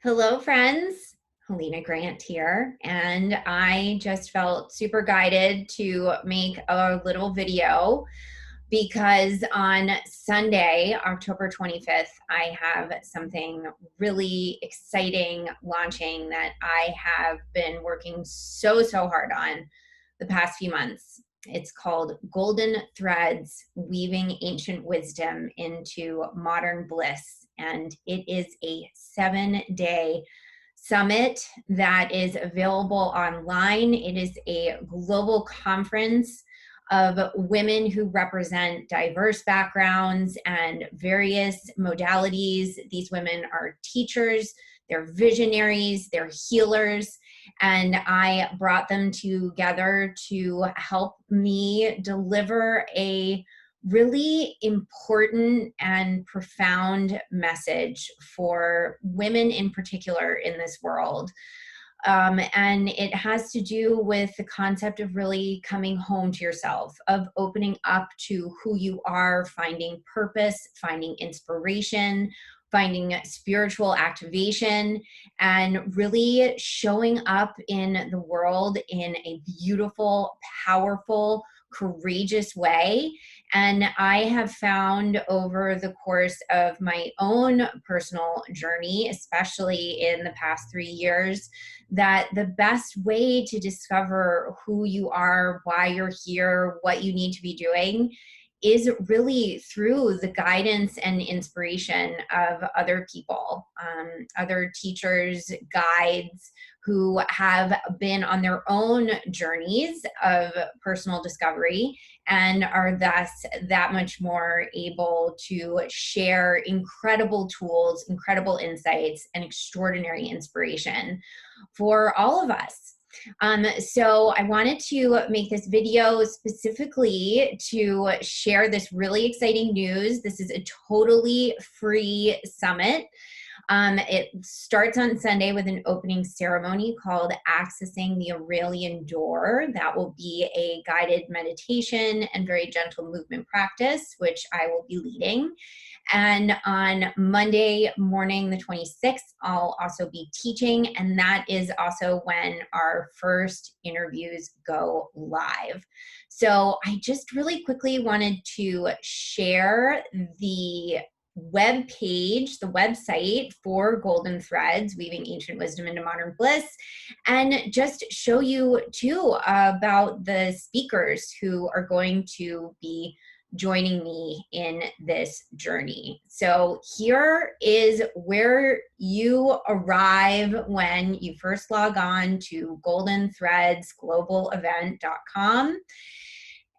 Hello, friends. Helena Grant here, and I just felt super guided to make a little video because on Sunday, October 25th, I have something really exciting launching that I have been working so hard on the past few months. It's called Golden Threads, Weaving Ancient Wisdom into Modern Bliss. And it is a 7-day summit that is available online. It is a global conference of women who represent diverse backgrounds and various modalities. These women are teachers, they're visionaries, they're healers, and I brought them together to help me deliver a really important and profound message for women in particular in this world. And it has to do with the concept of really coming home to yourself, of opening up to who you are, finding purpose, finding inspiration, finding spiritual activation, and really showing up in the world in a beautiful, powerful, courageous way. And I have found over the course of my own personal journey, especially in the past 3 years, that the best way to discover who you are, why you're here, what you need to be doing is really through the guidance and inspiration of other people, other teachers, guides who have been on their own journeys of personal discovery and are thus that much more able to share incredible tools, incredible insights, and extraordinary inspiration for all of us. So I wanted to make this video specifically to share this really exciting news. This is a totally free summit. It starts on Sunday with an opening ceremony called Accessing the Aurelian Door. That will be a guided meditation and very gentle movement practice, which I will be leading. And on Monday morning, the 26th, I'll also be teaching. And that is also when our first interviews go live. So I just really quickly wanted to share the web page, the website for Golden Threads, Weaving Ancient Wisdom into Modern Bliss, and just show you too about the speakers who are going to be joining me in this journey. So here is where you arrive when you first log on to goldenthreadsglobalevent.com.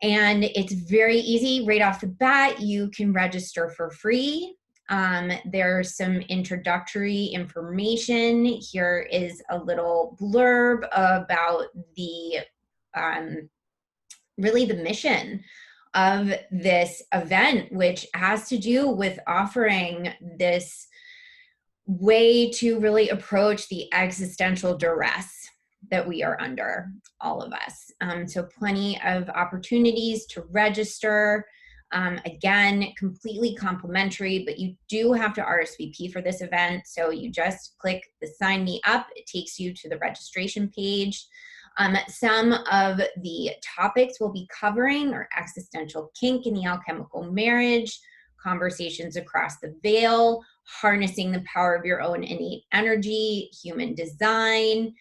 And it's very easy right off the bat. You can register for free. There's some introductory information. Here is a little blurb about the really the mission of this event, which has to do with offering this way to really approach the existential duress that we are under, all of us. So plenty of opportunities to register. Again, completely complimentary, but you do have to RSVP for this event. So you just click the sign me up. It takes you to the registration page. Some of the topics we'll be covering are existential kink in the alchemical marriage, conversations across the veil, harnessing the power of your own innate energy, human design,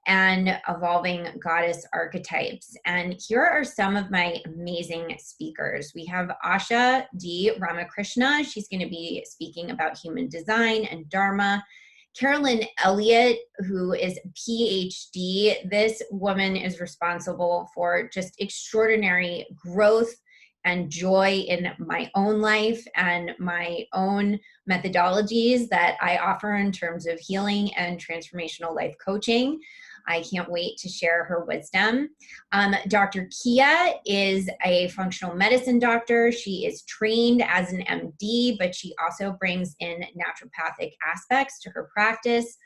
and evolving goddess archetypes. And here are some of my amazing speakers. We have Asha D. Ramakrishna. She's going to be speaking about human design and Dharma. Carolyn Elliott, who is a PhD. This woman is responsible for just extraordinary growth and joy in my own life and my own methodologies that I offer in terms of healing and transformational life coaching. I can't wait to share her wisdom. Dr. Kia is a functional medicine doctor. She is trained as an MD, but she also brings in naturopathic aspects to her practice.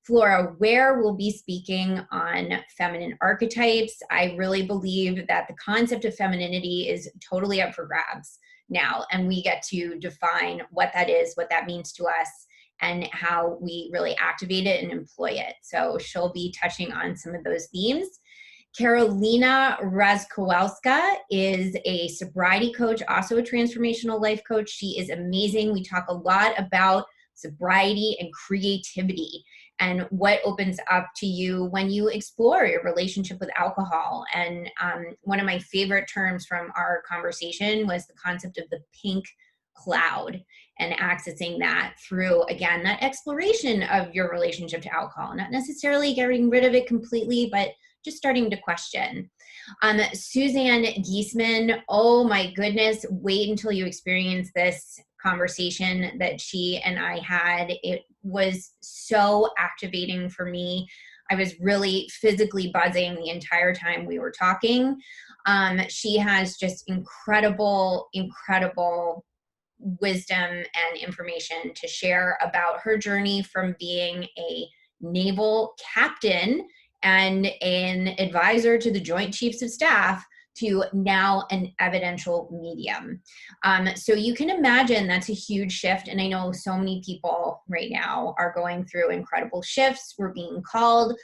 Flora Ware will be speaking on feminine archetypes. I really believe that the concept of femininity is totally up for grabs now, and we get to define what that is, what that means to us, and how we really activate it and employ it. So she'll be touching on some of those themes. Karolina Razkowska is a sobriety coach, also a transformational life coach. She is amazing. We talk a lot about sobriety and creativity and what opens up to you when you explore your relationship with alcohol. And one of my favorite terms from our conversation was the concept of the pink cloud and accessing that through, again, that exploration of your relationship to alcohol, not necessarily getting rid of it completely, but just starting to question. Suzanne Giesman, oh my goodness, wait until you experience this conversation that she and I had. It was so activating for me. I was really physically buzzing the entire time we were talking. She has just incredible wisdom and information to share about her journey from being a naval captain and an advisor to the Joint Chiefs of Staff to now an evidential medium. So you can imagine that's a huge shift. And I know so many people right now are going through incredible shifts. We're being called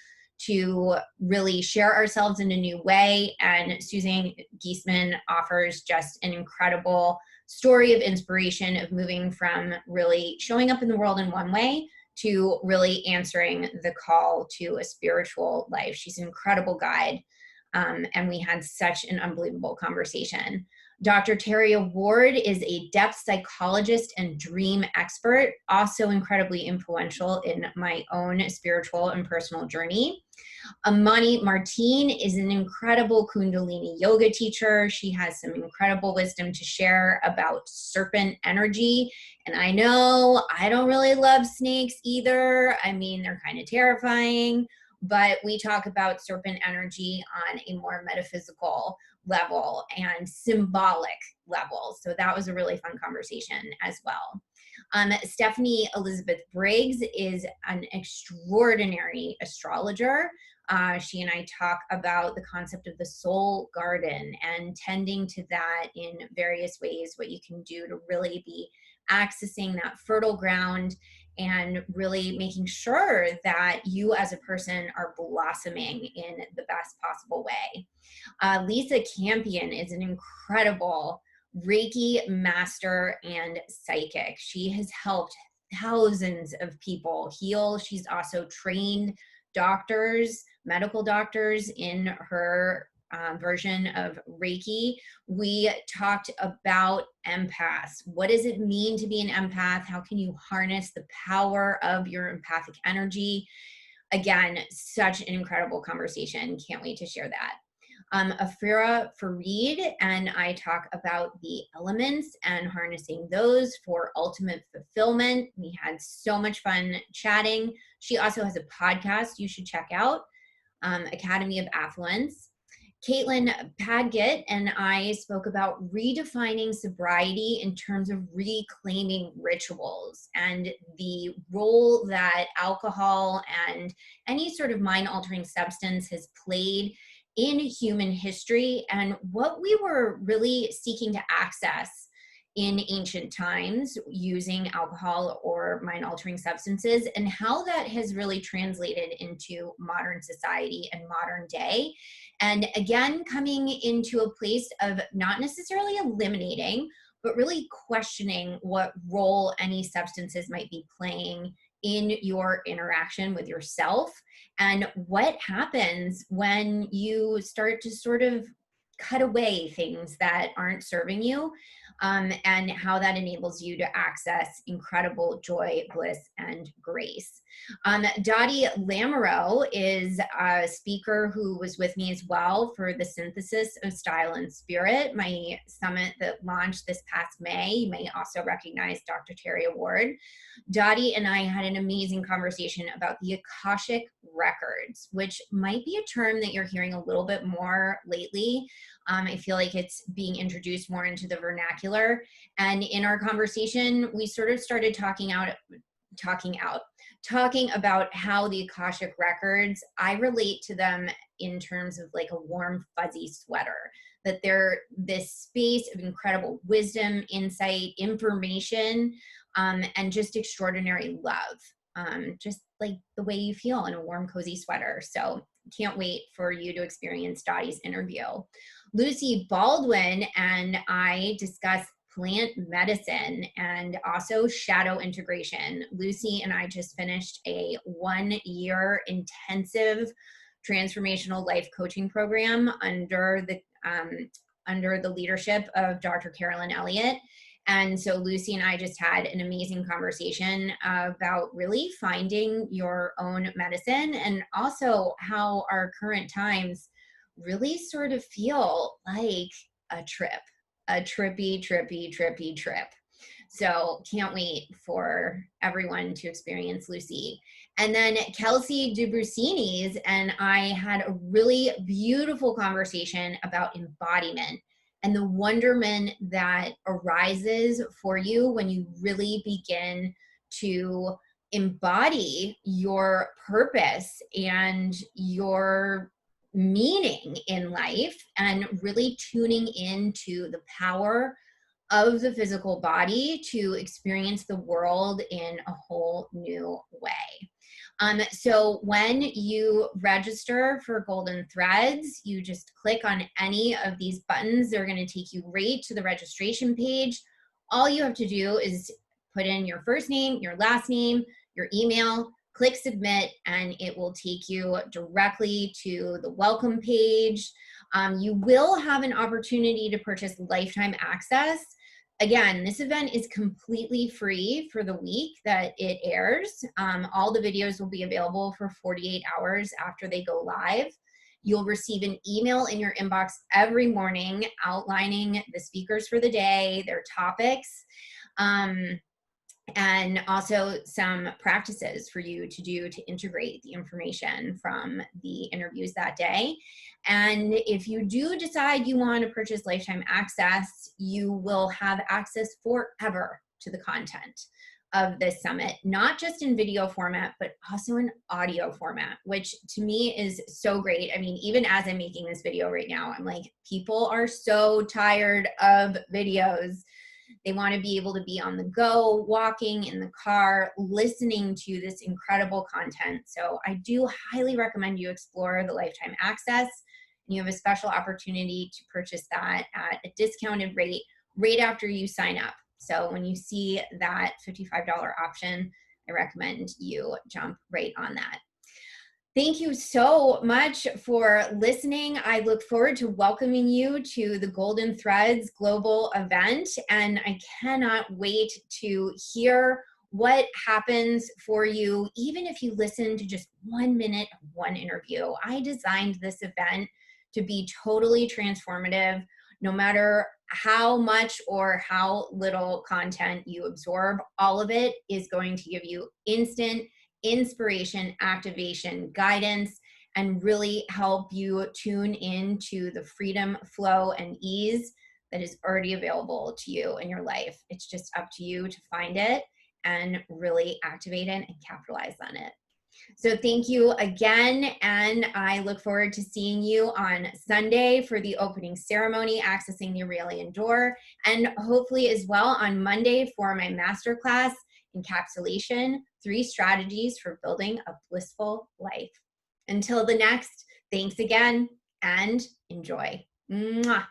to really share ourselves in a new way. And Suzanne Giesman offers just an incredible story of inspiration of moving from really showing up in the world in one way to really answering the call to a spiritual life. She's an incredible guide. And we had such an unbelievable conversation. Dr. Terry Ward is a depth psychologist and dream expert, also incredibly influential in my own spiritual and personal journey. Amani Martin is an incredible Kundalini yoga teacher. She has some incredible wisdom to share about serpent energy. And I know I don't really love snakes either. I mean, they're kind of terrifying, but we talk about serpent energy on a more metaphysical level and symbolic level. So that was a really fun conversation as well. Stephanie Elizabeth Briggs is an extraordinary astrologer. She and I talk about the concept of the soul garden and tending to that in various ways, what you can do to really be accessing that fertile ground and really making sure that you as a person are blossoming in the best possible way. Lisa Campion is an incredible Reiki master and psychic. She has helped thousands of people heal. She's also trained doctors, medical doctors in her version of Reiki. We talked about empaths. What does it mean to be an empath? How can you harness the power of your empathic energy? Again, such an incredible conversation. Can't wait to share that. Afira Farid and I talk about the elements and harnessing those for ultimate fulfillment. We had so much fun chatting. She also has a podcast you should check out, Academy of Affluence. Caitlin Padgett and I spoke about redefining sobriety in terms of reclaiming rituals and the role that alcohol and any sort of mind-altering substance has played in human history and what we were really seeking to access in ancient times using alcohol or mind-altering substances, and how that has really translated into modern society and modern day. And again, coming into a place of not necessarily eliminating, but really questioning what role any substances might be playing in your interaction with yourself, and what happens when you start to sort of cut away things that aren't serving you, and how that enables you to access incredible joy, bliss, and grace. Dottie Lamoureux is a speaker who was with me as well for the Synthesis of Style and Spirit, my summit that launched this past May. You may also recognize Dr. Terry Ward. Dottie and I had an amazing conversation about the Akashic records, which might be a term that you're hearing a little bit more lately. I feel like it's being introduced more into the vernacular. And in our conversation, we sort of started talking about how the Akashic records, I relate to them in terms of like a warm, fuzzy sweater, that they're this space of incredible wisdom, insight, information, and just extraordinary love, just like the way you feel in a warm, cozy sweater. So can't wait for you to experience Dottie's interview. Lucy Baldwin and I discuss plant medicine and also shadow integration. Lucy and I just finished a 1-year intensive transformational life coaching program under the leadership of Dr. Carolyn Elliott. And so Lucy and I just had an amazing conversation about really finding your own medicine, and also how our current times really sort of feel like a trip, a trippy trip. So can't wait for everyone to experience Lucy. And then Kelsey Dubrusini's and I had a really beautiful conversation about embodiment and the wonderment that arises for you when you really begin to embody your purpose and your meaning in life, and really tuning into the power of the physical body to experience the world in a whole new way. So when you register for Golden Threads, you just click on any of these buttons. They're going to take you right to the registration page. All you have to do is put in your first name, your last name, your email, click submit, and it will take you directly to the welcome page. You will have an opportunity to purchase lifetime access. Again, this event is completely free for the week that it airs. All the videos will be available for 48 hours after they go live. You'll receive an email in your inbox every morning outlining the speakers for the day, their topics, and also some practices for you to do to integrate the information from the interviews that day. And if you do decide you want to purchase lifetime access, you will have access forever to the content of this summit, not just in video format, but also in audio format, which to me is so great. I mean, even as I'm making this video right now, I'm like, people are so tired of videos. They want to be able to be on the go, walking in the car, listening to this incredible content. So I do highly recommend you explore the lifetime access. You have a special opportunity to purchase that at a discounted rate right after you sign up. So when you see that $55 option, I recommend you jump right on that. Thank you so much for listening. I look forward to welcoming you to the Golden Threads Global event, and I cannot wait to hear what happens for you, even if you listen to just 1 minute of one interview. I designed this event to be totally transformative. No matter how much or how little content you absorb, all of it is going to give you instant inspiration, activation, guidance, and really help you tune into the freedom, flow, and ease that is already available to you in your life. It's just up to you to find it and really activate it and capitalize on it. So thank you again, and I look forward to seeing you on Sunday for the opening ceremony, Accessing the Aurelian Door, and hopefully as well on Monday for my masterclass, Encapsulation, 3 Strategies for Building a Blissful Life. Until the next, thanks again and enjoy. Mwah.